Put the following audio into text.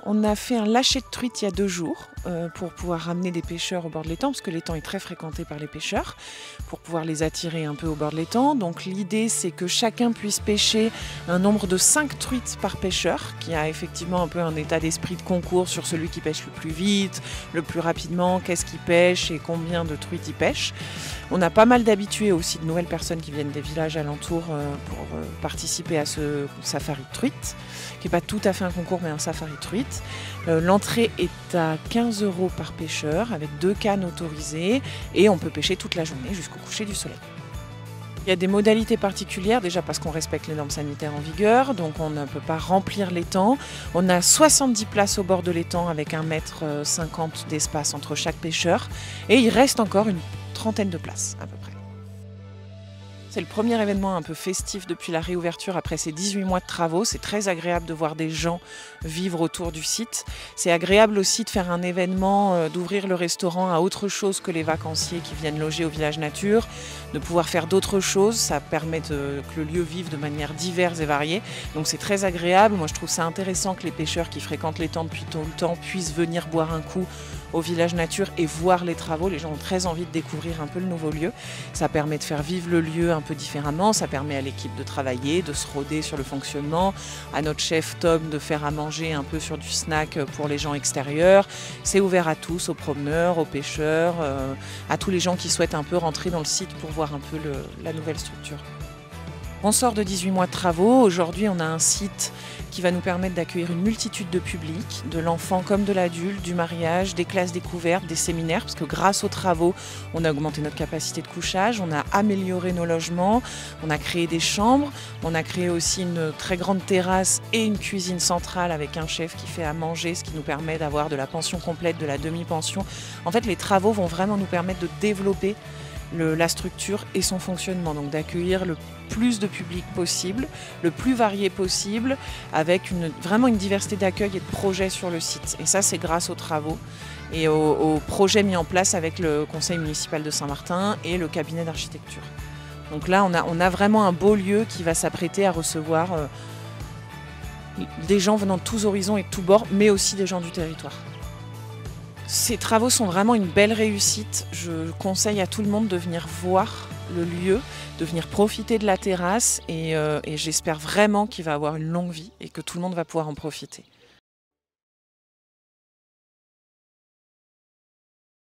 On a fait un lâcher de truite il y a 2 jours pour pouvoir ramener des pêcheurs au bord de l'étang, parce que l'étang est très fréquenté par les pêcheurs, pour pouvoir les attirer un peu au bord de l'étang. Donc l'idée, c'est que chacun puisse pêcher un nombre de 5 truites par pêcheur, qui a effectivement un peu un état d'esprit de concours sur celui qui pêche le plus vite, le plus rapidement, qu'est-ce qu'il pêche et combien de truites il pêche. On a pas mal d'habitués aussi, de nouvelles personnes qui viennent des villages alentours pour participer à ce safari de truite, qui n'est pas tout à fait un concours mais un safari de truite. L'entrée est à 15 € par pêcheur avec 2 cannes autorisées et on peut pêcher toute la journée jusqu'au coucher du soleil. Il y a des modalités particulières, déjà parce qu'on respecte les normes sanitaires en vigueur, donc on ne peut pas remplir l'étang. On a 70 places au bord de l'étang avec 1,50 m d'espace entre chaque pêcheur et il reste encore une trentaine de places à peu près. C'est le premier événement un peu festif depuis la réouverture après ces 18 mois de travaux. C'est très agréable de voir des gens vivre autour du site. C'est agréable aussi de faire un événement, d'ouvrir le restaurant à autre chose que les vacanciers qui viennent loger au village nature, de pouvoir faire d'autres choses. Ça permet que le lieu vive de manière diverse et variée. Donc c'est très agréable. Moi je trouve ça intéressant que les pêcheurs qui fréquentent l'étang depuis tout le temps puissent venir boire un coup au village nature et voir les travaux. Les gens ont très envie de découvrir un peu le nouveau lieu. Ça permet de faire vivre le lieu un peu différemment. Ça permet à l'équipe de travailler, de se rôder sur le fonctionnement, à notre chef Tom de faire à manger un peu sur du snack pour les gens extérieurs. C'est ouvert à tous, aux promeneurs, aux pêcheurs, à tous les gens qui souhaitent un peu rentrer dans le site pour voir un peu la nouvelle structure. On sort de 18 mois de travaux. Aujourd'hui, on a un site qui va nous permettre d'accueillir une multitude de publics, de l'enfant comme de l'adulte, du mariage, des classes découvertes, des séminaires, parce que grâce aux travaux, on a augmenté notre capacité de couchage, on a amélioré nos logements, on a créé des chambres, on a créé aussi une très grande terrasse et une cuisine centrale avec un chef qui fait à manger, ce qui nous permet d'avoir de la pension complète, de la demi-pension. En fait, les travaux vont vraiment nous permettre de développer la structure et son fonctionnement, donc d'accueillir le plus de public possible, le plus varié possible, avec vraiment une diversité d'accueil et de projets sur le site. Et ça, c'est grâce aux travaux et aux projets mis en place avec le conseil municipal de Saint-Martin et le cabinet d'architecture. Donc là, on a vraiment un beau lieu qui va s'apprêter à recevoir des gens venant de tous horizons et de tous bords, mais aussi des gens du territoire. Ces travaux sont vraiment une belle réussite. Je conseille à tout le monde de venir voir le lieu, de venir profiter de la terrasse et j'espère vraiment qu'il va avoir une longue vie et que tout le monde va pouvoir en profiter.